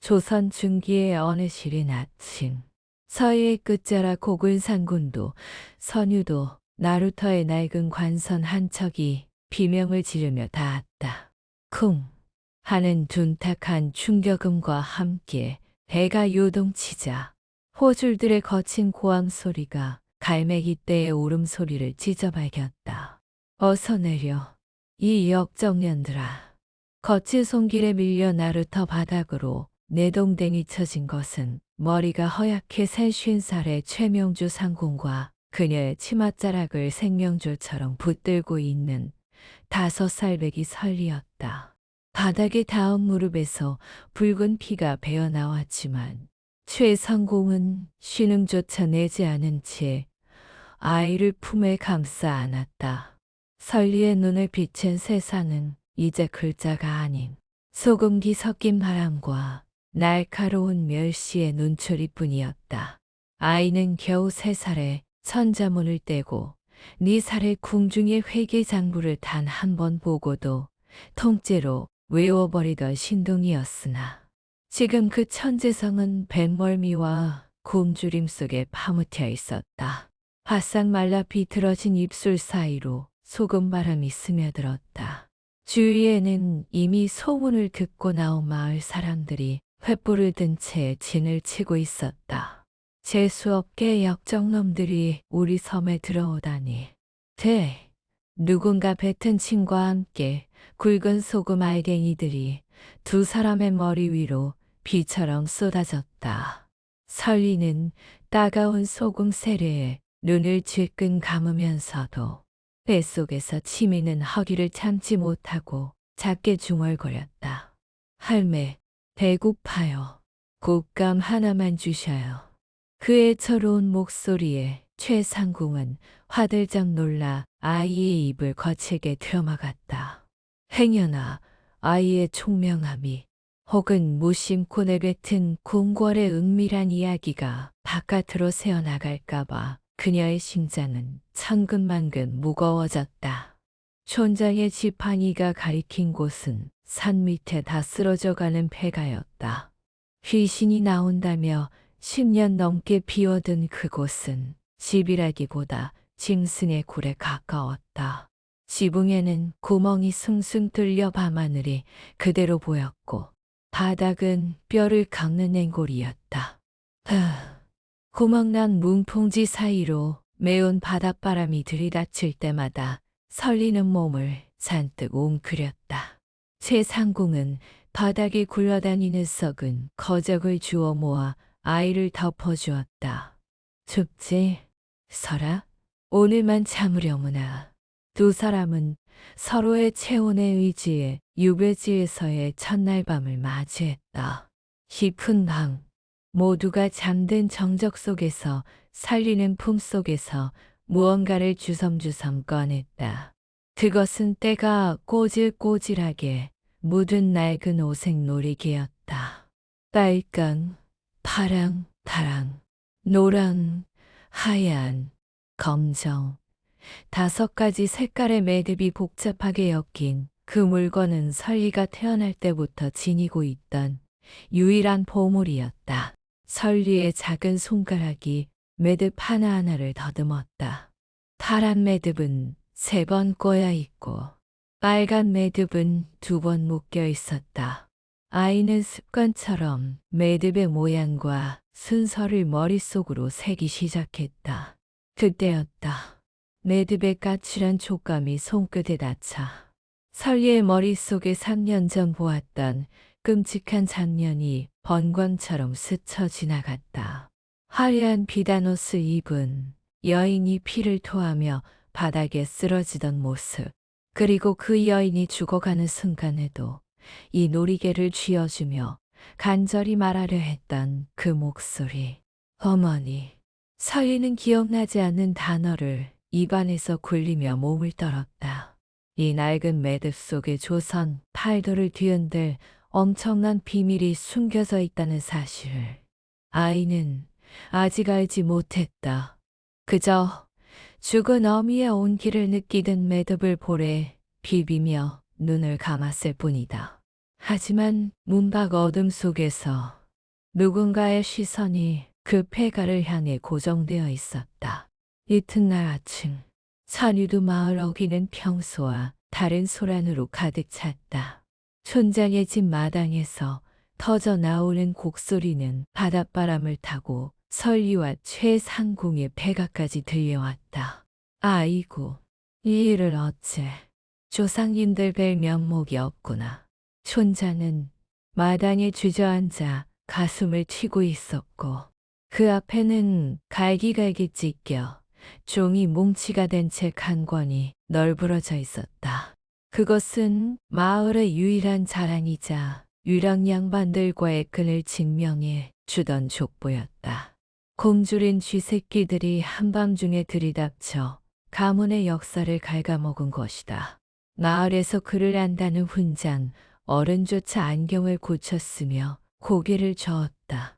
조선 중기의 어느 시린 아침, 서해의 끝자락 고군산군도 선유도 나루터의 낡은 관선 한 척이 비명을 지르며 닿았다. 쿵 하는 둔탁한 충격음과 함께 배가 요동치자 호줄들의 거친 고함 소리가 갈매기 떼의 울음소리를 찢어발겼다. 어서 내려, 이 역정년들아. 거친 손길에 밀려 나루터 바닥으로 내동댕이 쳐진 것은 머리가 허옇게 샌 50살의 최명주 상공과 그녀의 치맛자락을 생명줄처럼 붙들고 있는 5살배기 설리였다. 바닥에 닿은 무릎에서 붉은 피가 배어 나왔지만 최상공은 신음조차 내지 않은 채 아이를 품에 감싸 안았다. 설리의 눈을 비춘 세상은 이제 글자가 아닌 소금기 섞인 바람과 날카로운 멸시의 눈초리뿐이었다. 아이는 겨우 3살에 천자문을 떼고 4살에 궁중의 회계장부를 단 한 번 보고도 통째로 외워버리던 신동이었으나 지금 그 천재성은 뱃멀미와 곰주림 속에 파묻혀 있었다. 바싹 말라 비틀어진 입술 사이로 소금바람이 스며들었다. 주위에는 이미 소문을 듣고 나온 마을 사람들이 횃불을 든 채 진을 치고 있었다. 재수없게 역정놈들이 우리 섬에 들어오다니. 누군가 뱉은 침과 함께 굵은 소금 알갱이들이 2사람의 머리 위로 비처럼 쏟아졌다. 설리는 따가운 소금 세례에 눈을 질끈 감으면서도 뱃속에서 치미는 허기를 참지 못하고 작게 중얼거렸다. 할매, 배고파요. 곶감 하나만 주셔요. 그의 철로운 목소리에 최상궁은 화들짝 놀라 아이의 입을 거칠게 틀어막았다. 행여나 아이의 총명함이 혹은 무심코 내뱉은 궁궐의 은밀한 이야기가 바깥으로 새어나갈까봐 그녀의 심장은 천근만근 무거워졌다. 촌장의 지팡이가 가리킨 곳은 산 밑에 다 쓰러져가는 폐가였다. 귀신이 나온다며 10년 넘게 비워둔 그곳은 집이라기보다 짐승의 굴에 가까웠다. 지붕에는 구멍이 숭숭 뚫려 밤하늘이 그대로 보였고 바닥은 뼈를 깎는 앵골이었다. 구멍난 문풍지 사이로 매운 바닷바람이 들이닥칠 때마다 설리는 몸을 잔뜩 웅크렸다. 최상궁은 바닥에 굴러다니는 썩은 거적을 주워 모아 아이를 덮어주었다. 춥지? 설아? 오늘만 참으려무나. 2사람은 서로의 체온의 의지에 유배지에서의 첫날 밤을 맞이했다. 깊은 밤, 모두가 잠든 정적 속에서 설리는 품속에서 무언가를 주섬주섬 꺼냈다. 그것은 때가 꼬질꼬질하게 묻은 낡은 오색 놀이개였다. 빨강, 파랑, 다랑, 노랑, 하얀, 검정, 5가지 색깔의 매듭이 복잡하게 엮인 그 물건은 설리가 태어날 때부터 지니고 있던 유일한 보물이었다. 설리의 작은 손가락이 매듭 하나하나를 더듬었다. 파란 매듭은 3번 꼬여 있고 빨간 매듭은 2번 묶여 있었다. 아이는 습관처럼 매듭의 모양과 순서를 머릿속으로 세기 시작했다. 그때였다. 매듭의 까칠한 촉감이 손끝에 닿자 설리의 머릿속에 3년 전 보았던 끔찍한 장면이 번관처럼 스쳐 지나갔다. 화려한 비단옷을 입은 여인이 피를 토하며 바닥에 쓰러지던 모습, 그리고 그 여인이 죽어가는 순간에도 이 놀이개를 쥐어주며 간절히 말하려 했던 그 목소리. 어머니. 설리는 기억나지 않는 단어를 입안에서 굴리며 몸을 떨었다. 이 낡은 매듭 속에 조선 팔도를 뒤흔들 엄청난 비밀이 숨겨져 있다는 사실을 아이는 아직 알지 못했다. 그저 죽은 어미의 온기를 느끼던 매듭을 볼에 비비며 눈을 감았을 뿐이다. 하지만 문밖 어둠 속에서 누군가의 시선이 그 폐가를 향해 고정되어 있었다. 이튿날 아침, 선유도 마을 어귀는 평소와 다른 소란으로 가득 찼다. 촌장의 집 마당에서 터져 나오는 곡소리는 바닷바람을 타고 설리와 최상궁의 폐가까지 들려왔다. 아이고, 이 일을 어째. 조상님들 뵐 면목이 없구나. 촌장은 마당에 주저앉아 가슴을 치고 있었고 그 앞에는 갈기갈기 찢겨 종이 뭉치가 된 책 한 권이 널브러져 있었다. 그것은 마을의 유일한 자랑이자 유령 양반들과의 끈을 증명해 주던 족보였다. 곰주린 쥐새끼들이 한밤중에 들이닥쳐 가문의 역사를 갉아먹은 것이다. 마을에서 그를 안다는 훈장 어른조차 안경을 고쳤으며 고개를 저었다.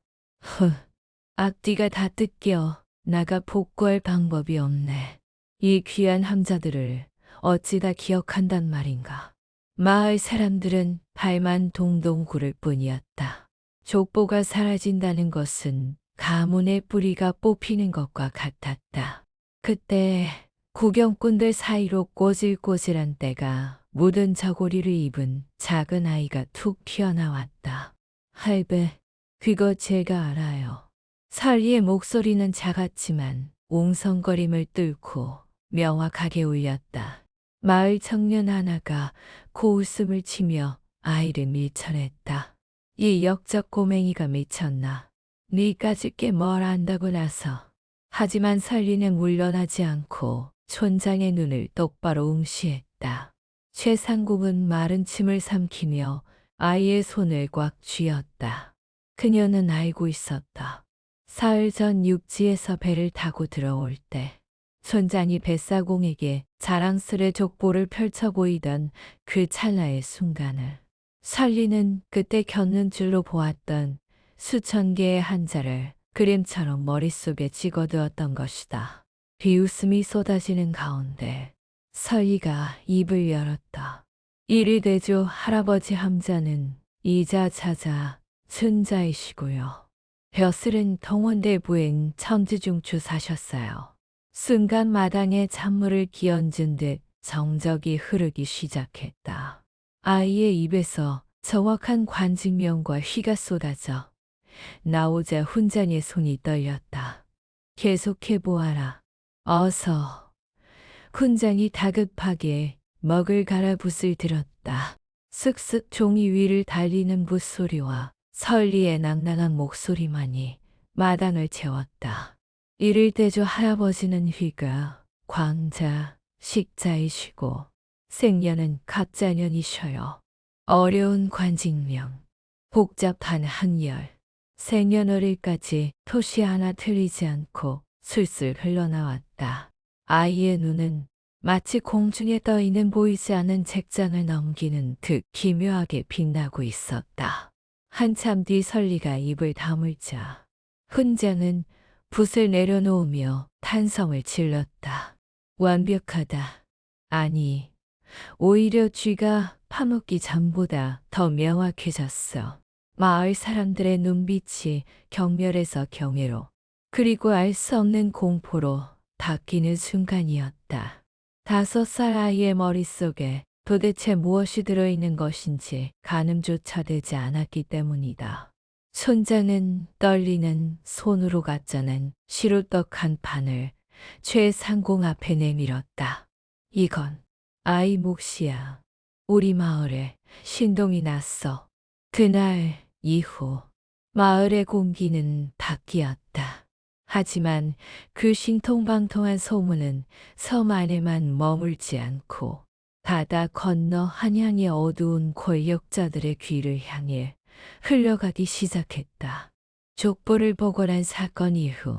앞뒤가 다 뜯겨 나가 복구할 방법이 없네. 이 귀한 함자들을 어찌 다 기억한단 말인가. 마을 사람들은 발만 동동 구를 뿐이었다. 족보가 사라진다는 것은 가문의 뿌리가 뽑히는 것과 같았다. 그때 구경꾼들 사이로 꼬질꼬질한 때가 묻은 저고리를 입은 작은 아이가 툭 튀어나왔다. 할배, 그거 제가 알아요. 설리의 목소리는 작았지만 웅성거림을 뚫고 명확하게 울렸다. 마을 청년 하나가 고웃음을 치며 아이를 밀쳐냈다. 이 역적 꼬맹이가 미쳤나. 니까지 꽤 뭘 안다고 나서. 하지만 설리는 물러나지 않고 촌장의 눈을 똑바로 응시했다. 최상궁은 마른 침을 삼키며 아이의 손을 꽉 쥐었다. 그녀는 알고 있었다. 사흘 전 육지에서 배를 타고 들어올 때 촌장이 뱃사공에게 자랑스레 족보를 펼쳐 보이던 그 찰나의 순간을 설리는 그때 곁는 줄로 보았던 수천 개의 한자를 그림처럼 머릿속에 찍어두었던 것이다. 비웃음이 쏟아지는 가운데 설리가 입을 열었다. 이리 되죠. 할아버지 함자는 이자자자 순자이시고요. 벼슬은 동원대 부인 천지중추 사셨어요. 순간 마당에 찬물을 끼얹은 듯 정적이 흐르기 시작했다. 아이의 입에서 정확한 관직명과 휘가 쏟아져 나오자 훈장의 손이 떨렸다. 계속해보아라. 어서. 훈장이 다급하게 먹을 갈아붓을 들었다. 쓱쓱 종이 위를 달리는 붓소리와 설리의 낭낭한 목소리만이 마당을 채웠다. 이를 대조 할아버지는 휘가 광자, 식자이시고 생년은 갑자년이셔요. 어려운 관직명, 복잡한 한열, 생년월일까지 토시 하나 틀리지 않고 술술 흘러나왔다. 아이의 눈은 마치 공중에 떠있는 보이지 않는 책장을 넘기는 듯 기묘하게 빛나고 있었다. 한참 뒤 설리가 입을 다물자 훈장은 붓을 내려놓으며 탄성을 질렀다. 완벽하다. 아니, 오히려 쥐가 파묻기 전보다 더 명확해졌어. 마을 사람들의 눈빛이 경멸에서 경외로 그리고 알 수 없는 공포로 바뀌는 순간이었다. 5살 아이의 머릿속에 도대체 무엇이 들어있는 것인지 가늠조차 되지 않았기 때문이다. 촌장은 떨리는 손으로 갖져낸 시루떡 한 판을 최상공 앞에 내밀었다. 이건 아이 몫이야. 우리 마을에 신동이 났어. 그날 이후 마을의 공기는 바뀌었다. 하지만 그 신통방통한 소문은 섬 안에만 머물지 않고 바다 건너 한양의 어두운 권력자들의 귀를 향해 흘러가기 시작했다. 족보를 보고난 사건 이후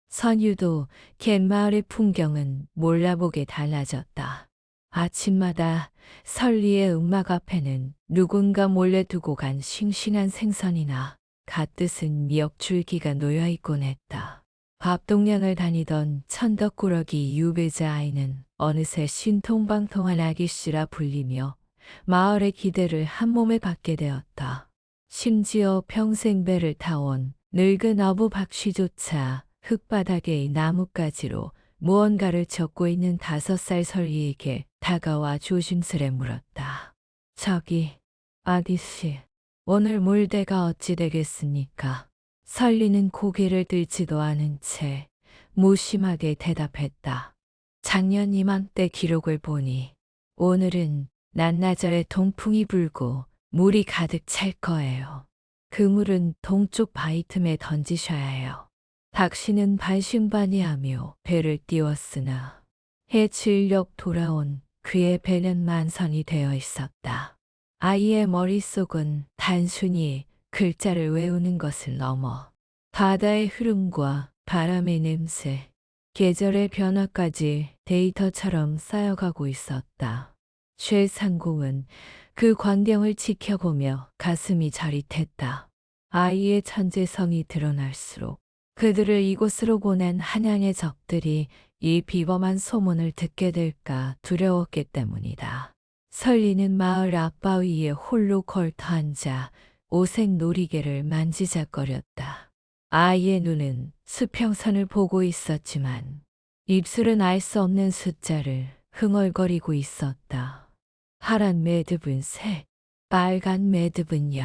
선유도 갯마을의 풍경은 몰라보게 달라졌다. 아침마다 설리의 음막 앞에는 누군가 몰래 두고 간 싱싱한 생선이나 갓뜨은 미역줄기가 놓여있곤 했다. 밥동량을 다니던 천덕꾸러기 유배자 아이는 어느새 신통방통한 아기씨라 불리며 마을의 기대를 한 몸에 받게 되었다. 심지어 평생 배를 타온 늙은 어부 박씨조차 흙바닥의 나뭇가지로 무언가를 적고 있는 5살 설리에게 다가와 조심스레 물었다. 저기, 아디씨, 오늘 물대가 어찌 되겠습니까? 설리는 고개를 들지도 않은 채 무심하게 대답했다. 작년 이맘때 기록을 보니 오늘은 낮나절에 동풍이 불고 물이 가득 찰 거예요. 그 물은 동쪽 바위 틈에 던지셔야 해요. 닥치는 반신반의하며 배를 띄웠으나 해질녘 돌아온 그의 배는 만선이 되어 있었다. 아이의 머릿속은 단순히 글자를 외우는 것을 넘어 바다의 흐름과 바람의 냄새, 계절의 변화까지 데이터처럼 쌓여가고 있었다. 최상공은 그 광경을 지켜보며 가슴이 저릿했다. 아이의 천재성이 드러날수록 그들을 이곳으로 보낸 한양의 적들이 이 비범한 소문을 듣게 될까 두려웠기 때문이다. 설리는 마을 앞바위에 홀로 걸터 앉아 오색 놀이개를 만지작거렸다. 아이의 눈은 수평선을 보고 있었지만 입술은 알 수 없는 숫자를 흥얼거리고 있었다. 파란 매듭은 3, 빨간 매듭은 10,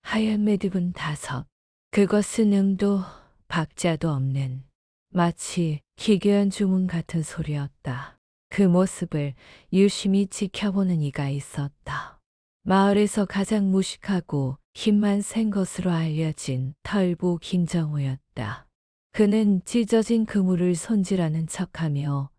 하얀 매듭은 5. 그것은 음도 박자도 없는 마치 기괴한 주문 같은 소리였다. 그 모습을 유심히 지켜보는 이가 있었다. 마을에서 가장 무식하고 힘만 센 것으로 알려진 털보 김정우였다. 그는 찢어진 그물을 손질하는 척하며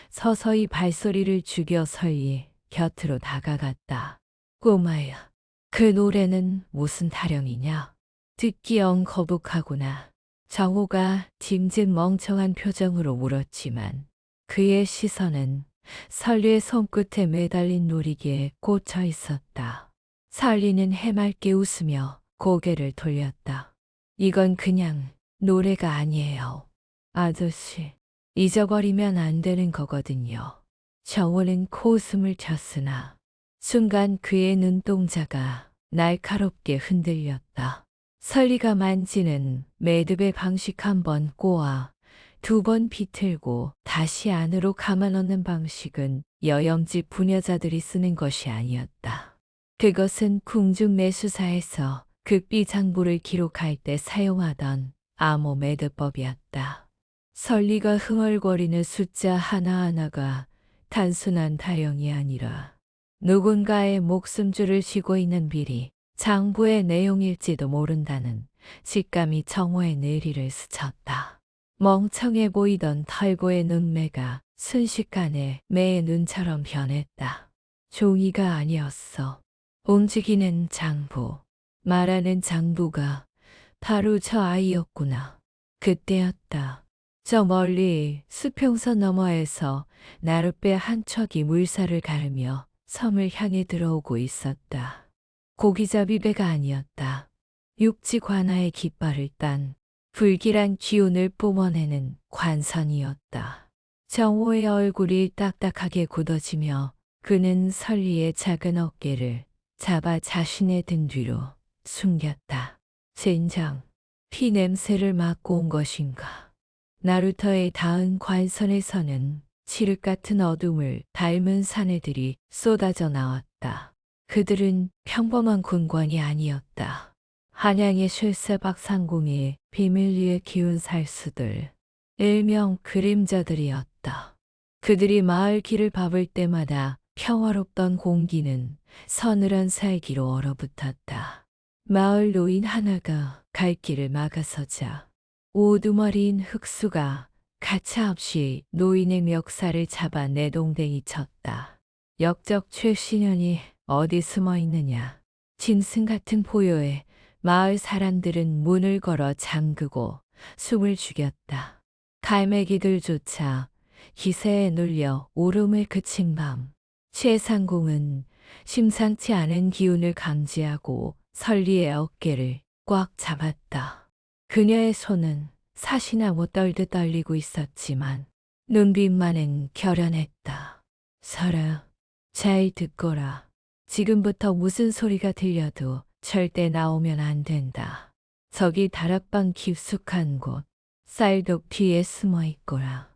서서히 발소리를 죽여 설리 곁으로 다가갔다. 꼬마야, 그 노래는 무슨 타령이냐? 듣기 영 거북하구나. 정호가 짐짓 멍청한 표정으로 물었지만 그의 시선은 설리의 손끝에 매달린 놀이기에 꽂혀 있었다. 설리는 해맑게 웃으며 고개를 돌렸다. 이건 그냥 노래가 아니에요. 아저씨, 잊어버리면 안 되는 거거든요. 정호는 코웃음을 쳤으나 순간 그의 눈동자가 날카롭게 흔들렸다. 설리가 만지는 매듭의 방식 한 번 꼬아 2번 비틀고 다시 안으로 감아 넣는 방식은 여염지 부녀자들이 쓰는 것이 아니었다. 그것은 궁중 매수사에서 극비 장부를 기록할 때 사용하던 암호 매듭법이었다. 설리가 흥얼거리는 숫자 하나하나가 단순한 타령이 아니라 누군가의 목숨줄을 쥐고 있는 비리, 장부의 내용일지도 모른다는 직감이 정호의 내리를 스쳤다. 멍청해 보이던 털고의 눈매가 순식간에 매의 눈처럼 변했다. 종이가 아니었어. 움직이는 장부, 말하는 장부가 바로 저 아이였구나. 그때였다. 저 멀리 수평선 너머에서 나룻배 한 척이 물살을 가르며 섬을 향해 들어오고 있었다. 고기잡이 배가 아니었다. 육지 관아의 깃발을 딴 불길한 기운을 뿜어내는 관선이었다. 정호의 얼굴이 딱딱하게 굳어지며 그는 설리의 작은 어깨를 잡아 자신의 등 뒤로 숨겼다. 젠장, 피 냄새를 맡고 온 것인가. 나루터의 닿은 관선에서는 칠흑 같은 어둠을 닮은 사내들이 쏟아져 나왔다. 그들은 평범한 군관이 아니었다. 한양의 쉴새박상궁의 비밀리에 기운 살수들, 일명 그림자들이었다. 그들이 마을 길을 밟을 때마다 평화롭던 공기는 서늘한 살기로 얼어붙었다. 마을 노인 하나가 갈 길을 막아서자 우두머리인 흑수가 가차없이 노인의 멱살을 잡아 내동댕이 쳤다. 역적 최신현이 어디 숨어 있느냐. 짐승 같은 포효에 마을 사람들은 문을 걸어 잠그고 숨을 죽였다. 갈매기들조차 기세에 눌려 울음을 그친 밤, 최상공은 심상치 않은 기운을 감지하고 설리의 어깨를 꽉 잡았다. 그녀의 손은 사시나무 떨듯 떨리고 있었지만 눈빛만은 결연했다. 설아, 잘 듣거라. 지금부터 무슨 소리가 들려도 절대 나오면 안 된다. 저기 다락방 깊숙한 곳, 쌀독 뒤에 숨어 있거라.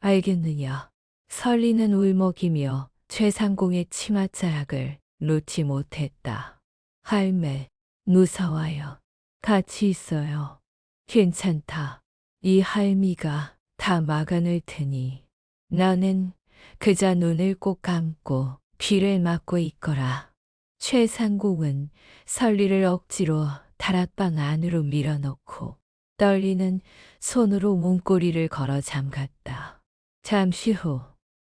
알겠느냐? 설리는 울먹이며 최상공의 치맛자락을 놓지 못했다. 할매, 무서워요. 같이 있어요. 괜찮다. 이 할미가 다 막아낼 테니. 나는 그저 눈을 꼭 감고 귀를 막고 있거라. 최상공은 설리를 억지로 다락방 안으로 밀어넣고 떨리는 손으로 문고리를 걸어 잠갔다. 잠시 후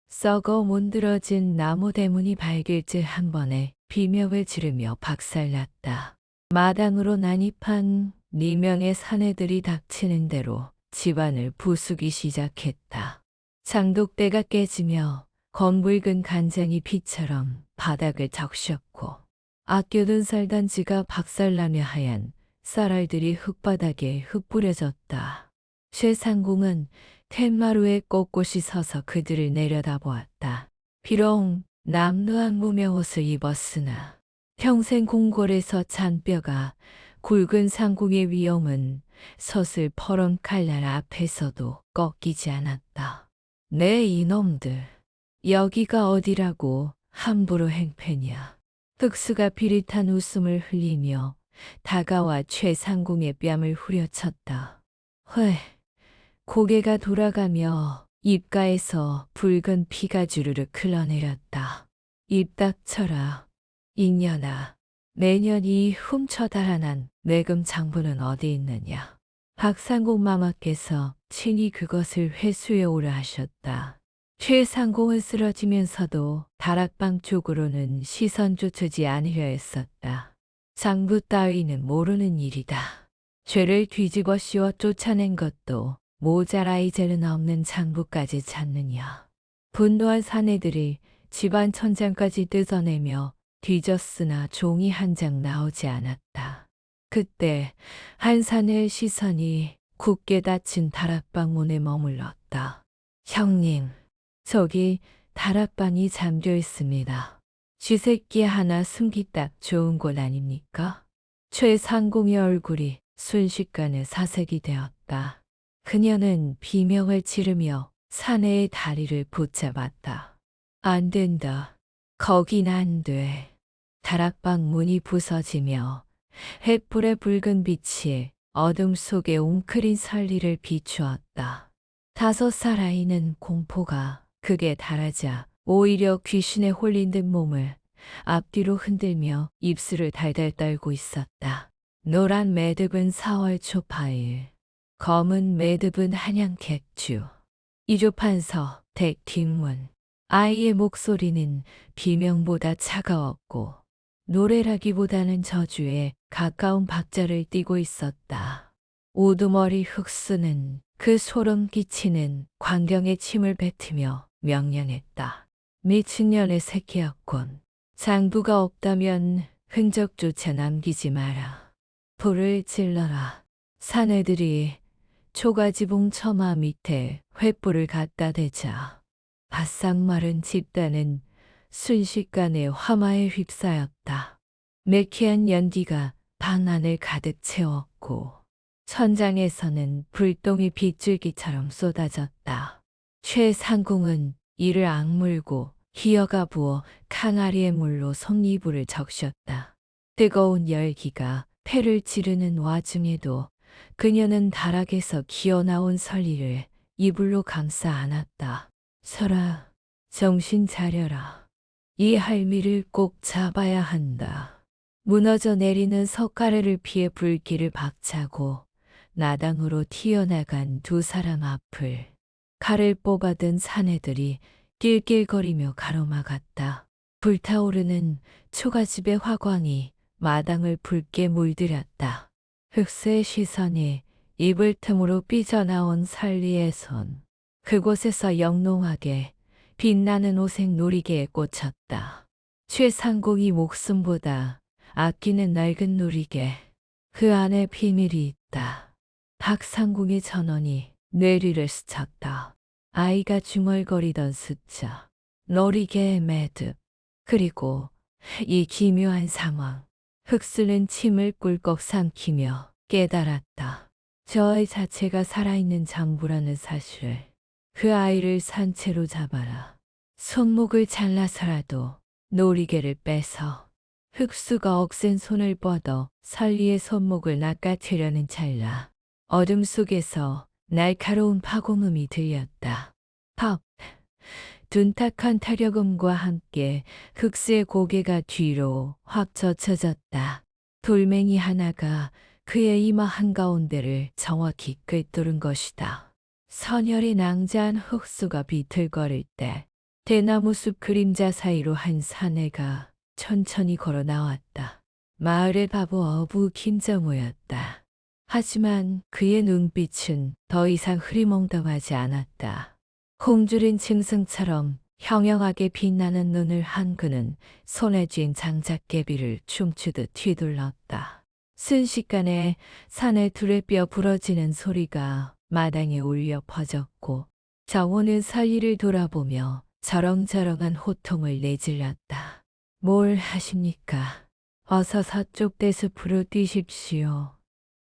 썩어 문드러진 나무 대문이 발길질 한 번에 비명을 지르며 박살났다. 마당으로 난입한 4명의 사내들이 닥치는 대로 집안을 부수기 시작했다. 장독대가 깨지며 검붉은 간장이 피처럼 바닥을 적셨고 아껴둔 쌀단지가 박살나며 하얀 쌀알들이 흙바닥에 흩뿌려졌다. 최상공은 텐마루에 꼿꼿이 서서 그들을 내려다보았다. 비록 남루한 무명옷을 입었으나 평생 궁궐에서 잔뼈가 굵은 상공의 위엄은 서슬 퍼런 칼날 앞에서도 꺾이지 않았다. 네 이놈들, 여기가 어디라고 함부로 행패냐. 흑수가 비릿한 웃음을 흘리며 다가와 최상공의 뺨을 후려쳤다. 회, 고개가 돌아가며 입가에서 붉은 피가 주르륵 흘러내렸다. 입 닥쳐라. 이년아, 매년 이 훔쳐 달아난 내금 장부는 어디 있느냐. 박상공 마마께서 친히 그것을 회수해 오라 하셨다. 최상공은 쓰러지면서도 다락방 쪽으로는 시선조차지 않으려 했었다. 장부 따위는 모르는 일이다. 죄를 뒤집어 씌워 쫓아낸 것도 모자라 이제는 없는 장부까지 찾느냐. 분노한 사내들이 집안 천장까지 뜯어내며 뒤졌으나 종이 한 장 나오지 않았다. 그때 한 사내의 시선이 굳게 닫힌 다락방 문에 머물렀다. 형님, 저기 다락방이 잠겨 있습니다. 쥐새끼 하나 숨기 딱 좋은 곳 아닙니까? 최상공의 얼굴이 순식간에 사색이 되었다. 그녀는 비명을 지르며 사내의 다리를 붙잡았다. 안 된다. 거긴 안 돼. 다락방 문이 부서지며 햇불의 붉은 빛이 어둠 속에 웅크린 설리를 비추었다. 5살 아이는 공포가 극에 달하자 오히려 귀신에 홀린 듯 몸을 앞뒤로 흔들며 입술을 달달 떨고 있었다. 노란 매듭은 4월 초파일, 검은 매듭은 한양객주. 이조판서 댁 뒷문. 아이의 목소리는 비명보다 차가웠고 노래라기보다는 저주에 가까운 박자를 띠고 있었다. 우두머리 흑수는 그 소름 끼치는 광경에 침을 뱉으며 명령했다. 미친년의 새끼였군. 장부가 없다면 흔적조차 남기지 마라. 불을 질러라. 사내들이 초가지봉 처마 밑에 횃불을 갖다 대자 바싹 마른 집단은 순식간에 화마에 휩싸였다. 매캐한 연기가 방 안을 가득 채웠고 천장에서는 불똥이 빗줄기처럼 쏟아졌다. 최상공은 이를 악물고 기어가 부어 캉아리의 물로 손이불을 적셨다. 뜨거운 열기가 폐를 찌르는 와중에도 그녀는 다락에서 기어나온 설리를 이불로 감싸 안았다. 설아, 정신 차려라. 이 할미를 꼭 잡아야 한다. 무너져 내리는 석가래를 피해 불길을 박차고 나당으로 튀어나간 2사람 앞을 칼을 뽑아든 사내들이 낄낄거리며 가로막았다. 불타오르는 초가집의 화광이 마당을 붉게 물들였다. 흑수의 시선이 이불 틈으로 삐져나온 설리의 손. 그곳에서 영롱하게 빛나는 오색 놀이개에 꽂혔다. 최상공이 목숨보다 아끼는 낡은 놀이개. 그 안에 비밀이 있다. 박상공의 전원이 뇌리를 스쳤다. 아이가 중얼거리던 숫자, 놀이개의 매듭, 그리고 이 기묘한 상황. 흑수는 침을 꿀꺽 삼키며 깨달았다. 저 아이 자체가 살아있는 장부라는 사실을. 그 아이를 산채로 잡아라. 손목을 잘라서라도 놀이개를 빼서. 흑수가 억센 손을 뻗어 설리의 손목을 낚아채려는 찰나 어둠 속에서 날카로운 파공음이 들렸다. 퍽! 둔탁한 타력음과 함께 흑수의 고개가 뒤로 확 젖혀졌다. 돌멩이 하나가 그의 이마 한가운데를 정확히 꿰뚫은 것이다. 선혈이 낭자한 흑수가 비틀거릴 때 대나무 숲 그림자 사이로 한 사내가 천천히 걸어 나왔다. 마을의 바보 어부 김정호였다. 하지만 그의 눈빛은 더 이상 흐리멍덩하지 않았다. 홍주린 짐승처럼 형형하게 빛나는 눈을 한 그는 손에 쥔 장작개비를 춤추듯 휘둘렀다. 순식간에 산의 둘의 뼈 부러지는 소리가 마당에 울려 퍼졌고 정호는 사이를 돌아보며 저렁저렁한 호통을 내질렀다. 뭘 하십니까? 어서 서쪽 대숲으로 뛰십시오.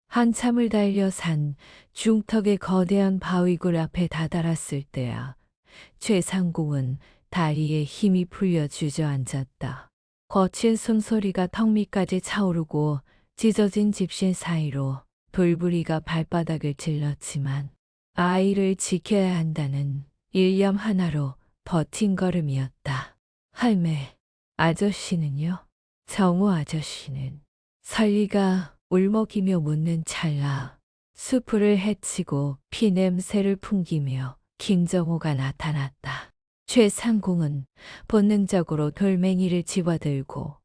한참을 달려 산 중턱의 거대한 바위굴 앞에 다다랐을 때야 최상공은 다리에 힘이 풀려 주저앉았다. 거친 숨소리가 턱 밑까지 차오르고 찢어진 집신 사이로 돌부리가 발바닥을 찔렀지만 아이를 지켜야 한다는 일념 하나로 버틴 걸음이었다. 할매, 아저씨는요? 정우 아저씨는 설리가 울먹이며 묻는 찰나 수풀을 헤치고 피냄새를 풍기며 김정호가 나타났다. 최상공은 본능적으로 돌멩이를 집어들고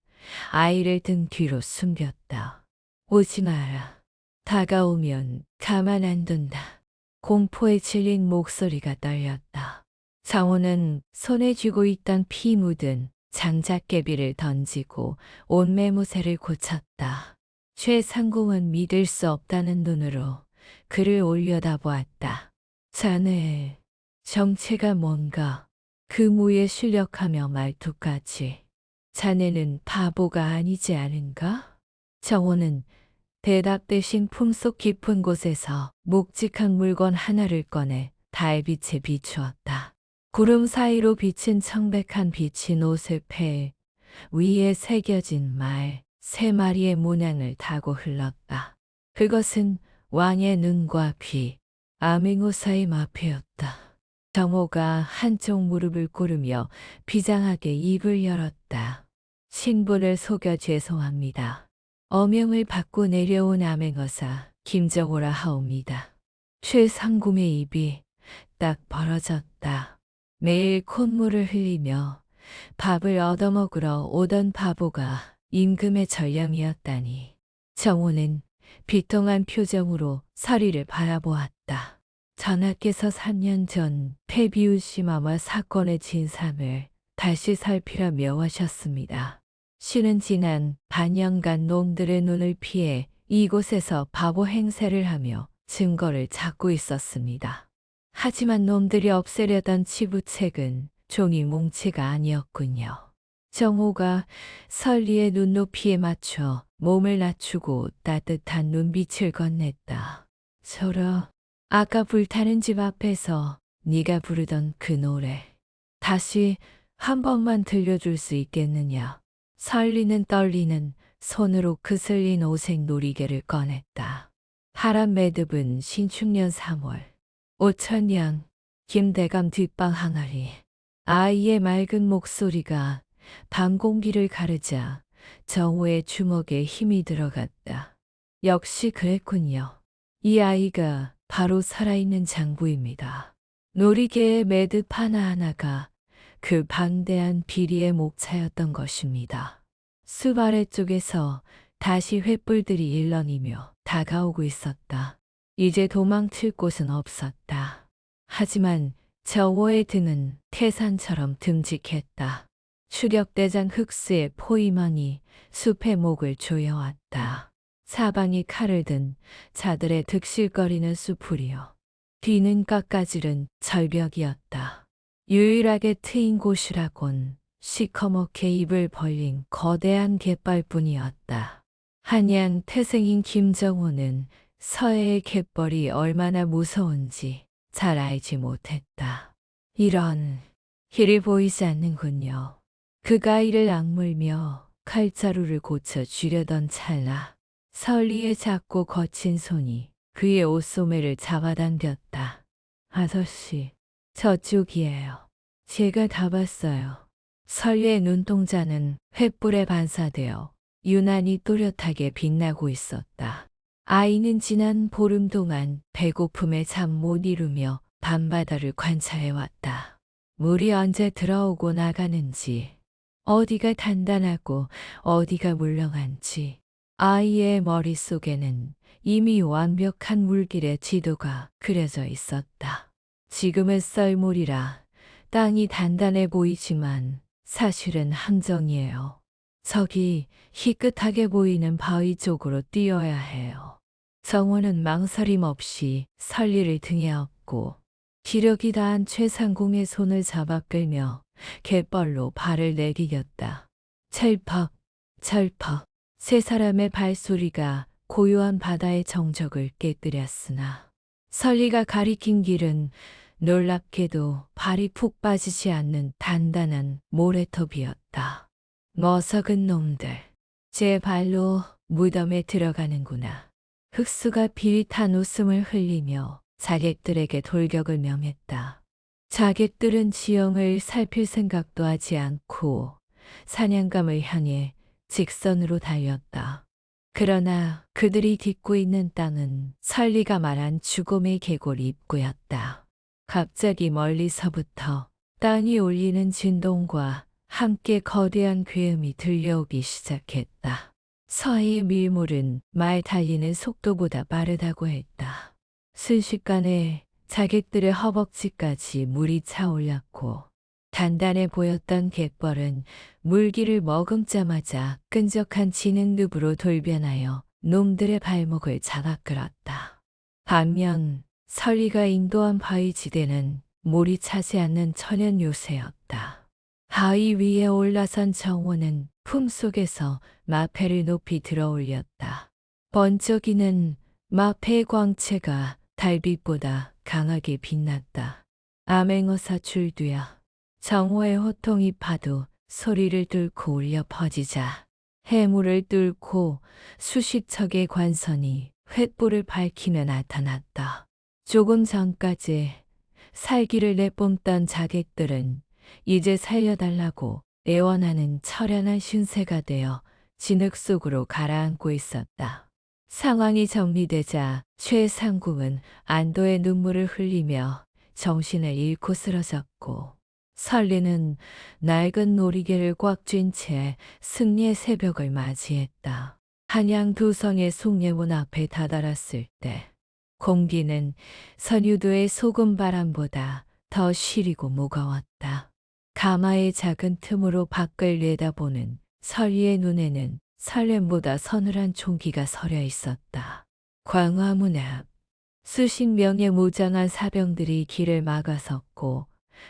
아이를 등 뒤로 숨겼다. 오지 마라. 다가오면 가만 안 둔다. 공포에 질린 목소리가 떨렸다. 정호는 손에 쥐고 있던 피 묻은 장작개비를 던지고 옷매무새를 고쳤다. 최상공은 믿을 수 없다는 눈으로 그를 올려다보았다. 자네, 정체가 뭔가 그 무에 실력하며 말투까지. 자네는 바보가 아니지 않은가? 정호는 대답 대신 품속 깊은 곳에서 묵직한 물건 하나를 꺼내 달빛에 비추었다. 구름 사이로 비친 청백한 빛이 옷의 폐 위에 새겨진 말 세 마리의 문양을 타고 흘렀다. 그것은 왕의 눈과 귀, 아맹호사의 마패였다. 정호가 한쪽 무릎을 꿇으며 비장하게 입을 열었다. 신분을 속여 죄송합니다. 어명을 받고 내려온 암행어사 김정호라 하옵니다. 최상금의 입이 딱 벌어졌다. 매일 콧물을 흘리며 밥을 얻어먹으러 오던 바보가 임금의 전령이었다니. 정호는 비통한 표정으로 서리를 바라보았다. 전하께서 3년 전 폐비우시마마 사건의 진상을 다시 살피려 명하셨습니다. 신은 지난 반년간 놈들의 눈을 피해 이곳에서 바보 행세를 하며 증거를 찾고 있었습니다. 하지만 놈들이 없애려던 치부책은 종이 뭉치가 아니었군요. 정호가 설리의 눈높이에 맞춰 몸을 낮추고 따뜻한 눈빛을 건넸다. 소라, 아까 불타는 집 앞에서 네가 부르던 그 노래 다시 한 번만 들려줄 수 있겠느냐? 설리는 떨리는 손으로 그슬린 오색 놀이개를 꺼냈다. 파란 매듭은 신축년 3월. 오천양, 김대감 뒷방 항아리. 아이의 맑은 목소리가 밤 공기를 가르자 정호의 주먹에 힘이 들어갔다. 역시 그랬군요. 이 아이가 바로 살아있는 장부입니다. 놀이개의 매듭 하나하나가 그 방대한 비리의 목차였던 것입니다. 숲 아래쪽에서 다시 횃불들이 일렁이며 다가오고 있었다. 이제 도망칠 곳은 없었다. 하지만 정호의 등은 태산처럼 듬직했다. 추격대장 흑수의 포위망이 숲의 목을 조여왔다. 사방이 칼을 든 자들의 득실거리는 수풀이요. 뒤는 깎아지른 절벽이었다. 유일하게 트인 곳이라곤 시커멓게 입을 벌린 거대한 갯벌뿐이었다. 한양 태생인 김정호는 서해의 갯벌이 얼마나 무서운지 잘 알지 못했다. 이런 길이 보이지 않는군요. 그가 이를 악물며 칼자루를 고쳐 쥐려던 찰나 설리의 작고 거친 손이 그의 옷소매를 잡아당겼다. 아저씨, 저쪽이에요. 제가 다 봤어요. 설리의 눈동자는 횃불에 반사되어 유난히 또렷하게 빛나고 있었다. 아이는 지난 보름 동안 배고픔에 잠 못 이루며 밤바다를 관찰해왔다. 물이 언제 들어오고 나가는지, 어디가 단단하고 어디가 물렁한지, 아이의 머릿속에는 이미 완벽한 물길의 지도가 그려져 있었다. 지금은 썰물이라 땅이 단단해 보이지만 사실은 함정이에요. 저기 희끗하게 보이는 바위 쪽으로 뛰어야 해요. 정호는 망설임 없이 설리를 등에 업고 기력이 다한 최상공의 손을 잡아 끌며 갯벌로 발을 내디뎠다. 찰퍽, 찰퍽. 세 사람의 발소리가 고요한 바다의 정적을 깨뜨렸으나 설리가 가리킨 길은 놀랍게도 발이 푹 빠지지 않는 단단한 모래톱이었다. 머석은 놈들, 제 발로 무덤에 들어가는구나. 흑수가 비릿한 웃음을 흘리며 자객들에게 돌격을 명했다. 자객들은 지형을 살필 생각도 하지 않고 사냥감을 향해 직선으로 달렸다. 그러나 그들이 딛고 있는 땅은 설리가 말한 죽음의 계골 입구였다. 갑자기 멀리서부터 땅이 울리는 진동과 함께 거대한 괴음이 들려오기 시작했다. 서해의 밀물은 말 달리는 속도보다 빠르다고 했다. 순식간에 자객들의 허벅지까지 물이 차올랐고 단단해 보였던 갯벌은 물기를 머금자마자 끈적한 진흙늪으로 돌변하여 놈들의 발목을 잡아 끌었다. 반면 설리가 인도한 바위지대는 물이 차지 않는 천연 요새였다. 바위 위에 올라선 정호는 품속에서 마패를 높이 들어올렸다. 번쩍이는 마패의 광채가 달빛보다 강하게 빛났다. 암행어사 줄두야. 정호의 호통이 파도 소리를 뚫고 울려 퍼지자 해물을 뚫고 수십 척의 관선이 횃불을 밝히며 나타났다. 조금 전까지 살기를 내뿜던 자객들은 이제 살려달라고 애원하는 처량한 신세가 되어 진흙 속으로 가라앉고 있었다. 상황이 정리되자 최상궁은 안도의 눈물을 흘리며 정신을 잃고 쓰러졌고 설리는 낡은 놀이개를 꽉 쥔 채 승리의 새벽을 맞이했다. 한양 두성의 숭례문 앞에 다다랐을 때 공기는 선유도의 소금 바람보다 더 시리고 무거웠다. 가마의 작은 틈으로 밖을 내다보는 설리의 눈에는 설렘보다 서늘한 총기가 서려 있었다. 광화문 앞 수십 명의 무장한 사병들이 길을 막아섰고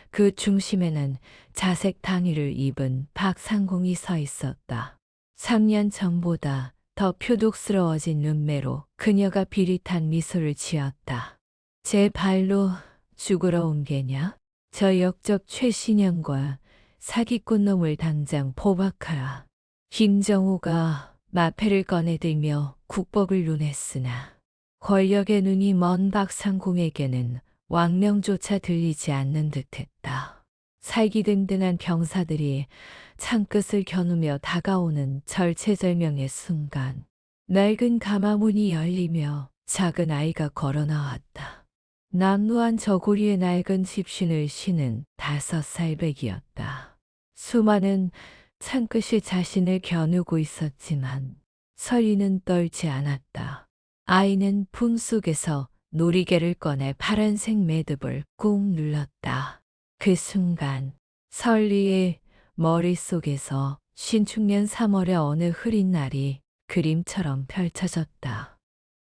그 중심에는 자색 당의를 입은 박상공이 서 있었다. 3년 전보다 더 표독스러워진 눈매로 그녀가 비릿한 미소를 지었다. 제 발로 죽으러 온 게냐? 저 역적 최신영과 사기꾼 놈을 당장 포박하라. 김정호가 마패를 꺼내들며 국법을 논했으나 권력의 눈이 먼 박상공에게는 왕명조차 들리지 않는 듯했다. 살기등등한 병사들이 창끝을 겨누며 다가오는 절체절명의 순간 낡은 가마문이 열리며 작은 아이가 걸어 나왔다. 남루한 저고리에 낡은 집신을 신은 5살배기였다. 수많은 창끝이 자신을 겨누고 있었지만 설리는 떨지 않았다. 아이는 품속에서 놀이개를 꺼내 파란색 매듭을 꾹 눌렀다. 그 순간 설리의 머릿속에서 신축년 3월의 어느 흐린 날이 그림처럼 펼쳐졌다.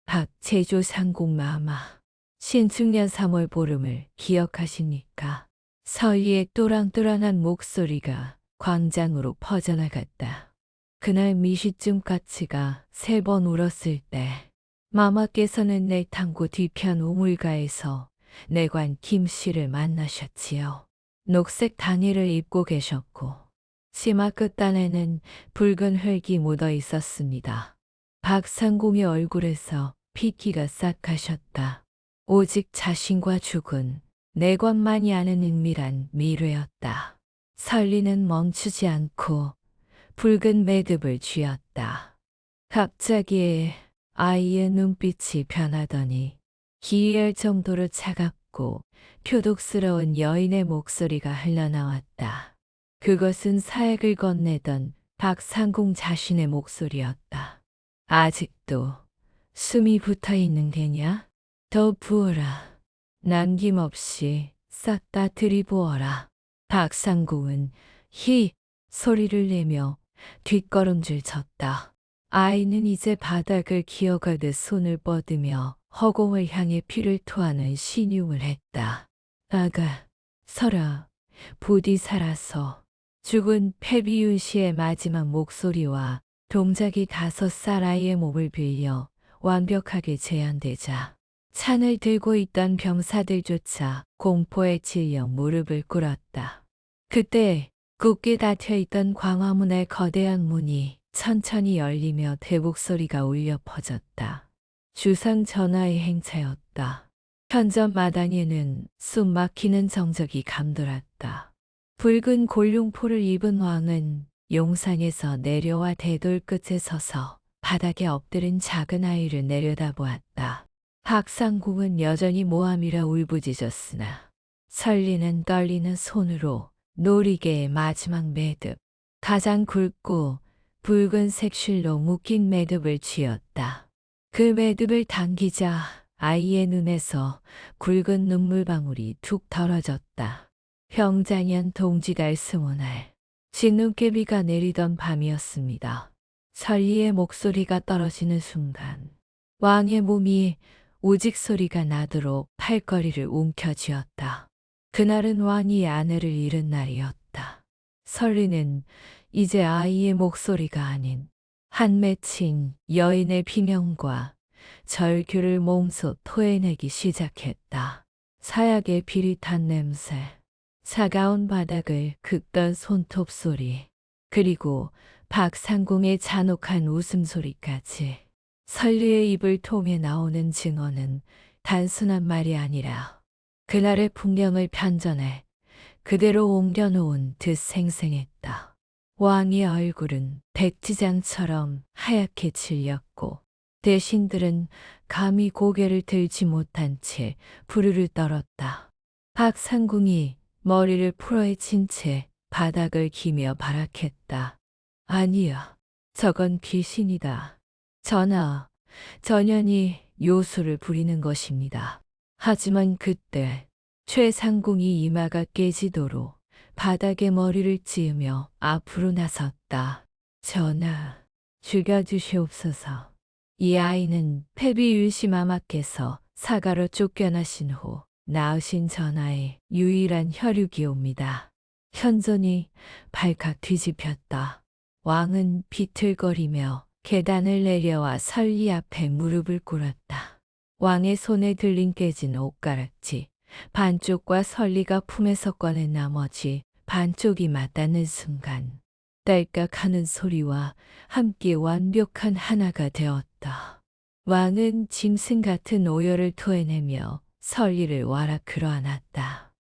박제조 상공마마. 신축년 3월 보름을 기억하십니까? 설리의 또랑또랑한 목소리가 광장으로 퍼져나갔다. 그날 미시쯤까치가 3번 울었을 때 마마께서는 내탕구 뒤편 우물가에서 내관 김씨를 만나셨지요. 녹색 단의를 입고 계셨고 치마 끝단에는 붉은 흙이 묻어 있었습니다. 박상공의 얼굴에서 핏기가 싹 가셨다. 오직 자신과 죽은 내관만이 아는 은밀한 미래였다. 설리는 멈추지 않고 붉은 매듭을 쥐었다. 갑자기 아이의 눈빛이 변하더니 기이할 정도로 차갑고 표독스러운 여인의 목소리가 흘러나왔다. 그것은 사액을 건네던 박상공 자신의 목소리였다. 아직도 숨이 붙어 있는 게냐? 더 부어라. 남김없이 싹 다 들이부어라. 박상공은 히 소리를 내며 뒷걸음질 쳤다. 아이는 이제 바닥을 기어가듯 손을 뻗으며 허공을 향해 피를 토하는 신용을 했다. 아가, 서라, 부디 살아서. 죽은 패비윤 씨의 마지막 목소리와 동작이 5살 아이의 몸을 빌려 완벽하게 재현되자 찬을 들고 있던 병사들조차 공포에 질려 무릎을 꿇었다. 그때 굳게 닫혀있던 광화문의 거대한 문이 천천히 열리며 대복소리가 울려 퍼졌다. 주상 전하의 행차였다. 편전 마당에는 숨 막히는 정적이 감돌았다. 붉은 골룡포를 입은 왕은 용상에서 내려와 대돌 끝에 서서 바닥에 엎드린 작은 아이를 내려다보았다. 박상공은 여전히 모함이라 울부짖었으나 설리는 떨리는 손으로 놀이개의 마지막 매듭, 가장 굵고 붉은색 실로 묶인 매듭을 쥐었다. 그 매듭을 당기자 아이의 눈에서 굵은 눈물방울이 툭 떨어졌다. 병자년 동지달 스모날, 진눈깨비가 내리던 밤이었습니다. 설리의 목소리가 떨어지는 순간 왕의 몸이 우직 소리가 나도록 팔걸이를 움켜쥐었다. 그날은 왕이 아내를 잃은 날이었다. 설리는 이제 아이의 목소리가 아닌 한 맺힌 여인의 비명과 절규를 몸소 토해내기 시작했다. 사약의 비릿한 냄새, 차가운 바닥을 긁던 손톱 소리, 그리고 박상공의 잔혹한 웃음소리까지. 설리의 입을 통해 나오는 증언은 단순한 말이 아니라 그날의 풍경을 편전해 그대로 옮겨놓은 듯 생생했다. 왕의 얼굴은 백지장처럼 하얗게 질렸고 대신들은 감히 고개를 들지 못한 채 부르르 떨었다. 박상궁이 머리를 풀어헤친 채 바닥을 기며 발악했다. 아니야, 저건 귀신이다. 전하, 전현이 요술을 부리는 것입니다. 하지만 그때 최상궁이 이마가 깨지도록 바닥에 머리를 찌으며 앞으로 나섰다. 전하, 죽여주시옵소서. 이 아이는 패비율시마마께서 사가로 쫓겨나신 후 낳으신 전하의 유일한 혈육이옵니다. 현존이 발칵 뒤집혔다. 왕은 비틀거리며 계단을 내려와 설리 앞에 무릎을 꿇었다. 왕의 손에 들린 깨진 옷가락지, 반쪽과 설리가 품에서 꺼낸 나머지 반쪽이 맞닿는 순간 딸깍하는 소리와 함께 완벽한 하나가 되었다. 왕은 짐승 같은 오열을 토해내며 설리를 와락 끌어안았다.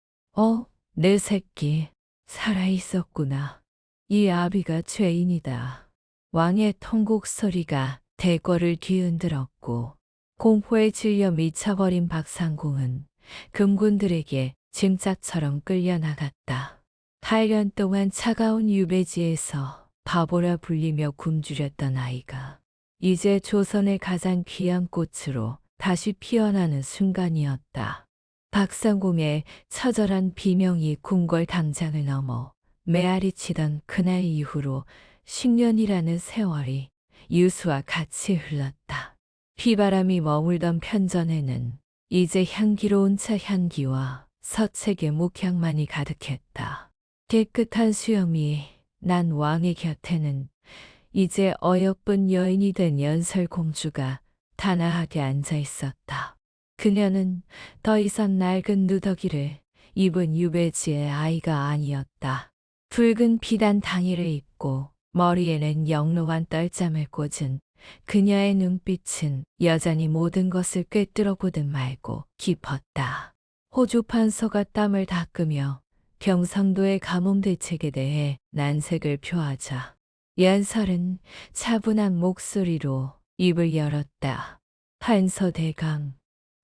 내 새끼, 살아있었구나. 이 아비가 죄인이다. 왕의 통곡 소리가 대궐을 뒤흔들었고 공포에 질려 미쳐버린 박상공은 금군들에게 짐짝처럼 끌려나갔다. 8년 동안 차가운 유배지에서 바보라 불리며 굶주렸던 아이가 이제 조선의 가장 귀한 꽃으로 다시 피어나는 순간이었다. 박상공의 처절한 비명이 궁궐 당장을 넘어 메아리 치던 그날 이후로 10년이라는 세월이 유수와 같이 흘렀다. 휘바람이 머물던 편전에는 이제 향기로운 차 향기와 서책의 목향만이 가득했다. 깨끗한 수염이 난 왕의 곁에는 이제 어여쁜 여인이 된 연설 공주가 단아하게 앉아 있었다. 그녀는 더 이상 낡은 누더기를 입은 유배지의 아이가 아니었다. 붉은 비단 당의를 입고 머리에는 영롱한 떨잠을 꽂은 그녀의 눈빛은 여전히 모든 것을 꿰뚫어 보듯 맑고 깊었다. 호주 판서가 땀을 닦으며 경상도의 가뭄 대책에 대해 난색을 표하자 연설은 차분한 목소리로 입을 열었다. 판서 대강,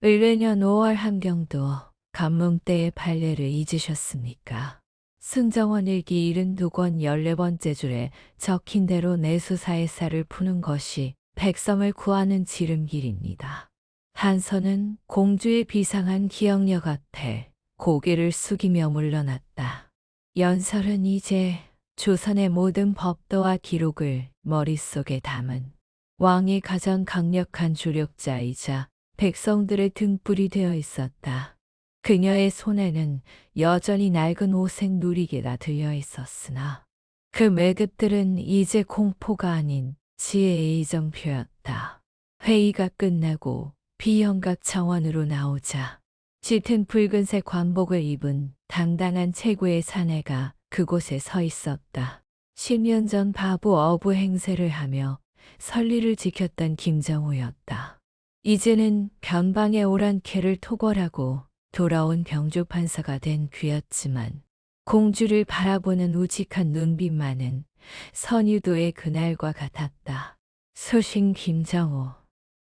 을내년 5월 함경도 간몽 때의 판례를 잊으셨습니까? 승정원 일기 72권 14번째 줄에 적힌 대로 내수사의 쌀을 푸는 것이 백성을 구하는 지름길입니다. 한서는 공주의 비상한 기억력 앞에 고개를 숙이며 물러났다. 연설은 이제 조선의 모든 법도와 기록을 머릿속에 담은 왕이 가장 강력한 조력자이자 백성들의 등불이 되어 있었다. 그녀의 손에는 여전히 낡은 오색 누리개가 들려 있었으나 그 매듭들은 이제 공포가 아닌 지혜의 이정표였다. 회의가 끝나고 비형각 정원으로 나오자 짙은 붉은색 관복을 입은 당당한 최고의 사내가 그곳에 서 있었다. 10년 전 바보 어부 행세를 하며 선리를 지켰던 김정호였다. 이제는 변방의 오랑캐를 토벌하고 돌아온 병조 판사가 된 그였지만 공주를 바라보는 우직한 눈빛만은 선유도의 그날과 같았다. 소신 김정호,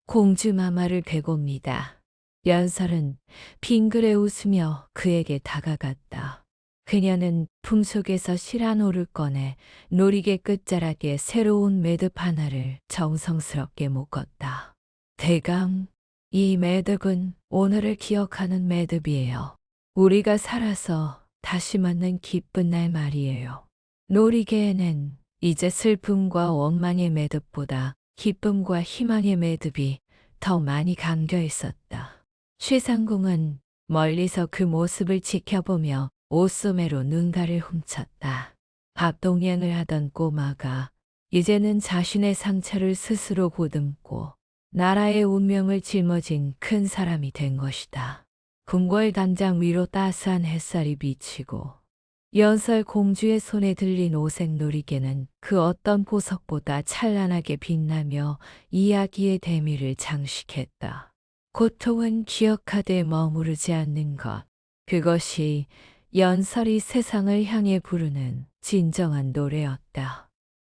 공주 마마를 괴고입니다. 연설은 빙그레 웃으며 그에게 다가갔다. 그녀는 품속에서 실한올을 꺼내 놀이개 끝자락에 새로운 매듭 하나를 정성스럽게 묶었다. 대감, 이 매듭은 오늘을 기억하는 매듭이에요. 우리가 살아서 다시 만난 기쁜 날 말이에요. 놀이개에는 이제 슬픔과 원망의 매듭보다 기쁨과 희망의 매듭이 더 많이 감겨 있었다. 최상궁은 멀리서 그 모습을 지켜보며 옷소매로 눈가를 훔쳤다. 밥동냥을 하던 꼬마가 이제는 자신의 상처를 스스로 보듬고 나라의 운명을 짊어진 큰 사람이 된 것이다. 궁궐 담장 위로 따스한 햇살이 비치고 연설 공주의 손에 들린 오색 놀이개는 그 어떤 보석보다 찬란하게 빛나며 이야기의 대미를 장식했다. 고통은 기억하되 머무르지 않는 것. 그것이 연설이 세상을 향해 부르는 진정한 노래였다.